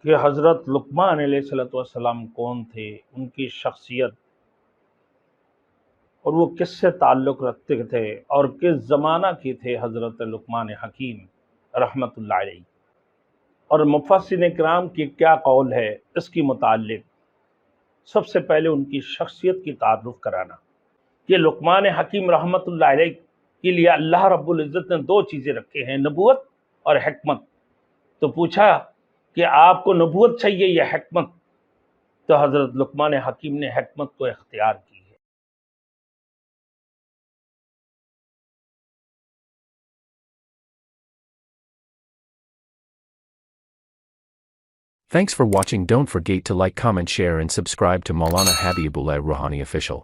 کہ حضرت لقمان علیہ السلام کون تھے، ان کی شخصیت اور وہ کس سے تعلق رکھتے تھے اور کس زمانہ کے تھے حضرت لقمان حکیم رحمت اللہ علیہ، اور مفسرین کرام کی کیا قول ہے اس کی متعلق سب سے پہلے ان کی شخصیت کی تعارف کرانا۔ کہ لقمان حکیم رحمت اللہ علیہ کے لیے اللہ رب العزت نے دو چیزیں رکھے ہیں، نبوت اور حکمت۔ تو پوچھا کہ آپ کو نبوت چاہیے یا حکمت؟ تو حضرت لقمان حکیم نے حکمت کو اختیار کی ہے۔ Thanks for watching. Don't forget to like, comment, share and subscribe to Maulana Habibullah Rouhani Official.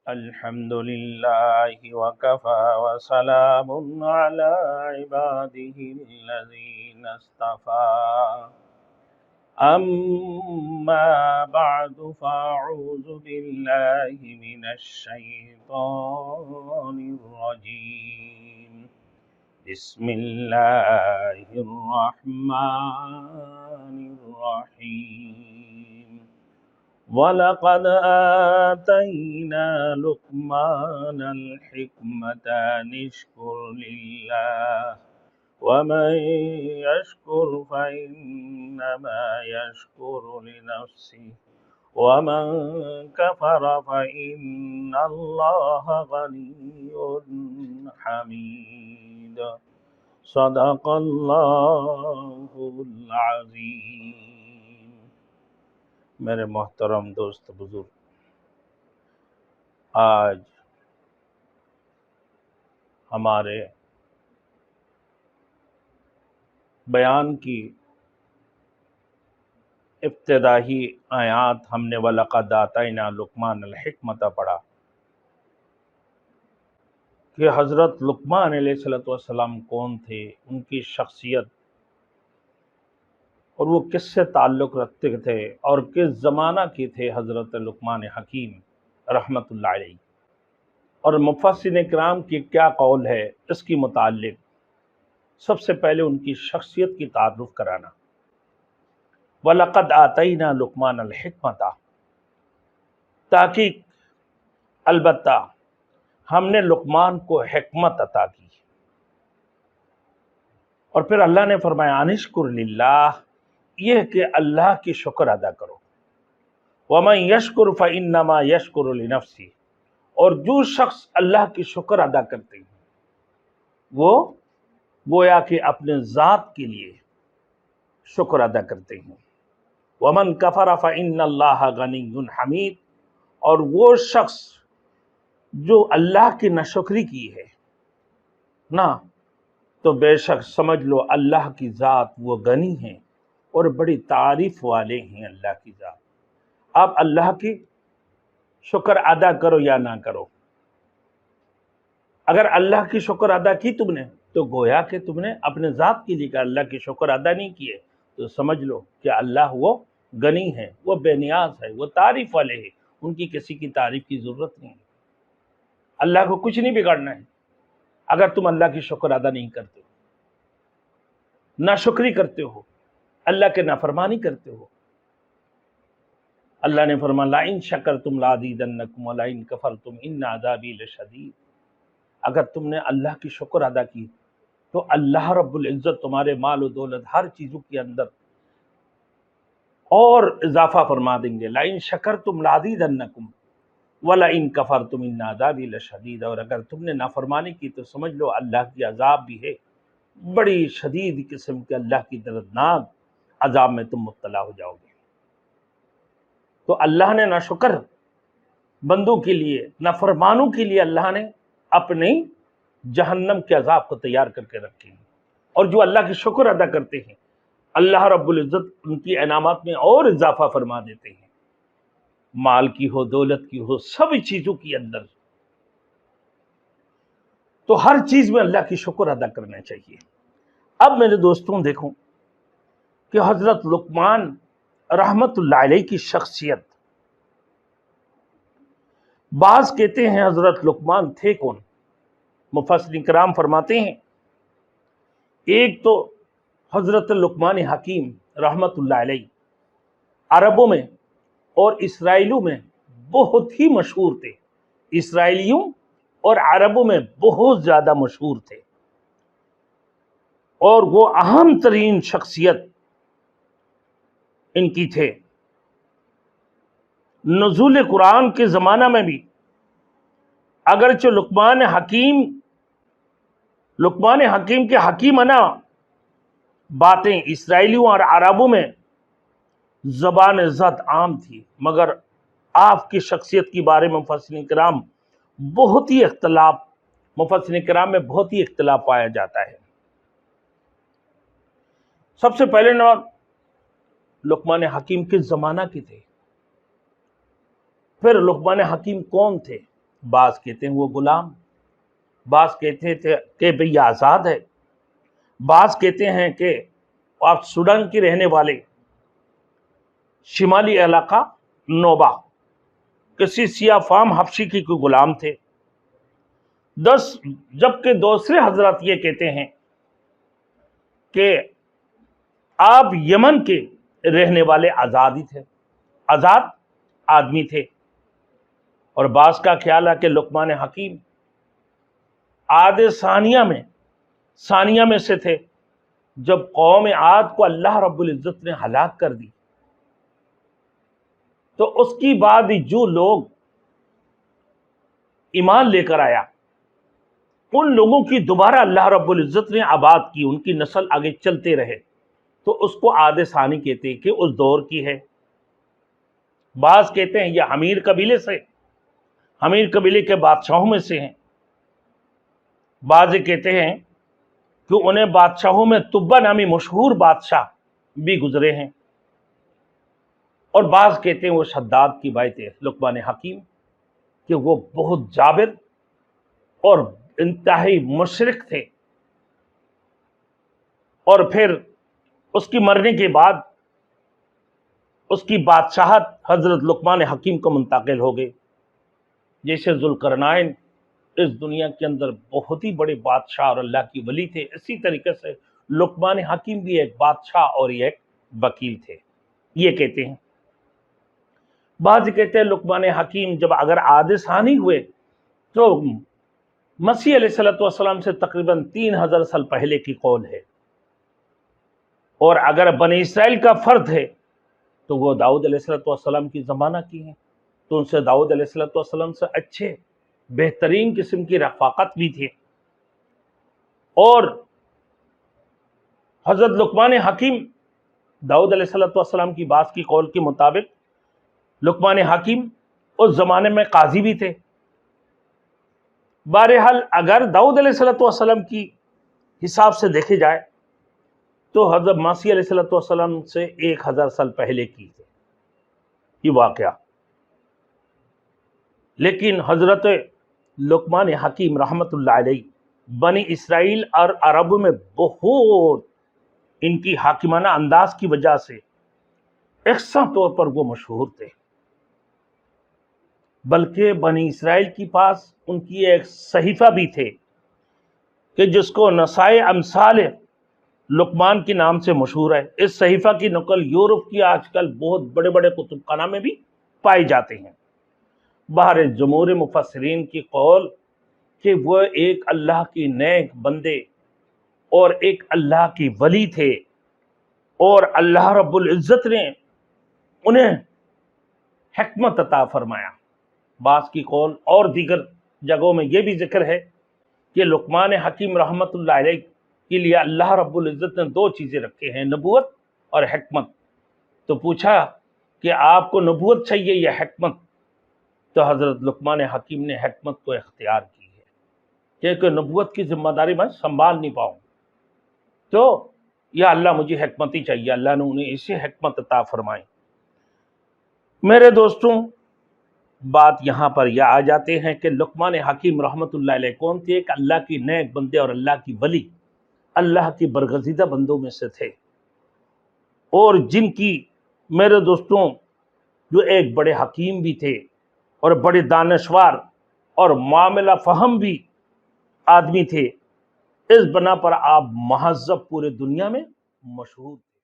الحمد للہ وکفى وسلام علی عباده الذین اصطفى اما بعد فاعوذ باللہ من الشیطان الرجیم بسم اللہ الرحمن الرحیم وَلَقَدْ آتَيْنَا لُقْمَانَ الْحِكْمَةَ أَنِ اشْكُرْ لِلَّهِ وَمَنْ يَشْكُرْ فَإِنَّمَا يَشْكُرُ لِنَفْسِهِ وَمَنْ كَفَرَ فَإِنَّ اللَّهَ غَنِيٌّ حَمِيدٌ صدق اللہ العظیم۔ میرے محترم دوست بزرگ، آج ہمارے بیان کی ابتدائی آیات ہم نے وَلَقَدْ آتَيْنَا لُقْمَانَ الْحِكْمَةَ پڑھا کہ حضرت لقمان علیہ السلام کون تھے، ان کی شخصیت اور وہ کس سے تعلق رکھتے تھے اور کس زمانہ کے تھے حضرت لقمان حکیم رحمت اللہ علیہ، اور مفسرین کرام کی کیا قول ہے اس کی متعلق سب سے پہلے ان کی شخصیت کی تعارف کرانا۔ وَلَقَدْ آتَيْنَا لُقْمَانَ الْحِكْمَةَ، تحقیق البتہ ہم نے لقمان کو حکمت عطا کی، اور پھر اللہ نے فرمایا انشکر للہ، یہ کہ اللہ کی شکر ادا کرو، وَمَنْ يَشْكُرْ فَإِنَّمَا يَشْكُرُ لِنَفْسِهِ، اور جو شخص اللہ کی شکر ادا کرتے ہیں وہ گویا کہ اپنے ذات کے لیے شکر ادا کرتے ہیں۔ وَمَنْ كَفَرَ فَإِنَّ اللَّهَ غَنِيٌّ حَمِيدٌ، اور وہ شخص جو اللہ کی ناشکری کی ہے نا، تو بے شک سمجھ لو اللہ کی ذات وہ غنی ہیں اور بڑی تعریف والے ہیں اللہ کی ذات۔ آپ اللہ کی شکر ادا کرو یا نہ کرو، اگر اللہ کی شکر ادا کی تم نے تو گویا کہ تم نے اپنے ذات کے لیے کہ اللہ کی شکر ادا نہیں کیے، تو سمجھ لو کہ اللہ وہ غنی ہے، وہ بے نیاز ہے، وہ تعریف والے ہیں، ان کی کسی کی تعریف کی ضرورت نہیں ہے۔ اللہ کو کچھ نہیں بگاڑنا ہے اگر تم اللہ کی شکر ادا نہیں کرتے ہو، ناشکری کرتے ہو، اللہ کے نافرمانی کرتے ہو۔ اللہ نے فرمایا لَئِن شَكَرْتُمْ لَأَزِيدَنَّكُمْ وَلَئِن كَفَرْتُمْ إِنَّ عَذَابِي لَشَدِيدٌ، اگر تم نے اللہ کی شکر ادا کی تو اللہ رب العزت تمہارے مال و دولت ہر چیزوں کے اندر اور اضافہ فرما دیں گے۔ لَئِن شَكَرْتُمْ لَأَزِيدَنَّكُمْ وَلَئِن كَفَرْتُمْ إِنَّ عَذَابِي لَشَدِيدٌ، اور اگر تم نے نافرمانی کی تو سمجھ لو اللہ کی عذاب بھی ہے، بڑی شدید قسم کے اللہ کی دردناک عذاب میں تم مبتلا ہو جاؤ گے۔ تو اللہ نے ناشکر بندوں کے لیے، نافرمانوں کے لیے اللہ نے اپنی جہنم کے عذاب کو تیار کر کے رکھے ہیں، اور جو اللہ کی شکر ادا کرتے ہیں اللہ رب العزت ان کی انعامات میں اور اضافہ فرما دیتے ہیں، مال کی ہو، دولت کی ہو، سبھی چیزوں کے اندر۔ تو ہر چیز میں اللہ کی شکر ادا کرنا چاہیے۔ اب میرے دوستوں دیکھو کہ حضرت لقمان رحمت اللہ علیہ کی شخصیت، بعض کہتے ہیں حضرت لقمان تھے کون؟ مفسرین کرام فرماتے ہیں ایک تو حضرت لقمان حکیم رحمۃ اللہ علیہ عربوں میں اور اسرائیلیوں میں بہت ہی مشہور تھے، اسرائیلیوں اور عربوں میں بہت زیادہ مشہور تھے، اور وہ اہم ترین شخصیت ان کی تھے۔ نزول قرآن کے زمانہ میں بھی اگرچہ لقمان حکیم کے حکیمانہ باتیں اسرائیلیوں اور عربوں میں زبان زد عام تھی، مگر آپ کی شخصیت کے بارے میں مفسرین کرام میں بہت ہی اختلاف پایا جاتا ہے۔ سب سے پہلے نام لقمان حکیم کے زمانہ کے تھے، پھر لقمان حکیم کون تھے؟ بعض کہتے ہیں وہ غلام، بعض کہتے تھے کہ بھئی آزاد ہے، بعض کہتے ہیں کہ آپ سوڈان کے رہنے والے شمالی علاقہ نوبہ کسی سیاہ فام حبشی کی کوئی غلام تھے، جبکہ دوسرے حضرات یہ کہتے ہیں کہ آپ یمن کے رہنے والے آزاد آدمی تھے، اور بعض کا خیال ہے کہ لقمان حکیم عاد ثانیہ میں سے تھے، جب قوم عاد کو اللہ رب العزت نے ہلاک کر دی تو اس کی بعد جو لوگ ایمان لے کر آیا ان لوگوں کی دوبارہ اللہ رب العزت نے آباد کی، ان کی نسل آگے چلتے رہے، تو اس کو عاد ثانی کہتے ہیں کہ اس دور کی ہے۔ بعض کہتے ہیں یہ حمیر قبیلے کے بادشاہوں میں سے ہیں، بعض کہتے ہیں کہ انہیں بادشاہوں میں تبا نامی مشہور بادشاہ بھی گزرے ہیں، اور بعض کہتے ہیں وہ شداد کی بھائی تھے لقمان حکیم، کہ وہ بہت جابر اور انتہائی مشرک تھے، اور پھر اس کی مرنے کے بعد اس کی بادشاہت حضرت لقمان حکیم کو منتقل ہو گئی۔ جیسے ذوالقرنین اس دنیا کے اندر بہت ہی بڑے بادشاہ اور اللہ کی ولی تھے، اسی طریقے سے لقمان حکیم بھی ایک بادشاہ اور ایک وکیل تھے، یہ کہتے ہیں۔ بعض کہتے ہیں لقمان حکیم جب اگر عاد ثانی ہوئے تو مسیح علیہ السلام سے تقریباً 3000 سال پہلے کی قول ہے، اور اگر بنی اسرائیل کا فرد ہے تو وہ داؤد علیہ السلام کی زمانہ کی ہیں، تو ان سے داؤد علیہ السلام سے اچھے بہترین قسم کی رفاقت بھی تھی، اور حضرت لقمان حکیم داؤد علیہ السلام کی بات کی قول کے مطابق لقمان حکیم اس زمانے میں قاضی بھی تھے۔ بہرحال اگر داؤد علیہ السلام کی حساب سے دیکھے جائے تو حضرت مسیح علیہ السلام سے 1000 سال پہلے کی تھے یہ واقعہ، لیکن حضرت لقمان حکیم رحمت اللہ علیہ بنی اسرائیل اور عرب میں بہت ان کی حاکمانہ انداز کی وجہ سے یکساں طور پر وہ مشہور تھے، بلکہ بنی اسرائیل کے پاس ان کی ایک صحیفہ بھی تھے کہ جس کو نسائے امثال لقمان کے نام سے مشہور ہے۔ اس صحیفہ کی نقل یورپ کی آج کل بہت بڑے بڑے کتب خانہ میں بھی پائے جاتے ہیں۔ باہر جمہور مفسرین کی قول کہ وہ ایک اللہ کی نیک بندے اور ایک اللہ کی ولی تھے، اور اللہ رب العزت نے انہیں حکمت عطا فرمایا۔ بعض کی قول اور دیگر جگہوں میں یہ بھی ذکر ہے کہ لقمان حکیم رحمت اللہ علیہ کے لیے اللہ رب العزت نے 2 چیزیں رکھے ہیں، نبوت اور حکمت۔ تو پوچھا کہ آپ کو نبوت چاہیے یا حکمت؟ تو حضرت لقمان حکیم نے حکمت کو اختیار کی ہے، کیونکہ نبوت کی ذمہ داری میں سنبھال نہیں پاؤں، تو یا اللہ مجھے حکمت ہی چاہیے، اللہ نے انہیں اسے حکمت عطا فرمائی۔ میرے دوستوں، بات یہاں پر یہ آ جاتے ہیں کہ لقمان حکیم رحمت اللہ علیہ کون تھے؟ ایک اللہ کی نیک بندے اور اللہ کی ولی، اللہ کی برگزیدہ بندوں میں سے تھے، اور جن کی میرے دوستوں جو ایک بڑے حکیم بھی تھے اور بڑے دانشور اور معاملہ فہم بھی آدمی تھے۔ اس بنا پر آپ مہذب پورے دنیا میں مشہور تھے.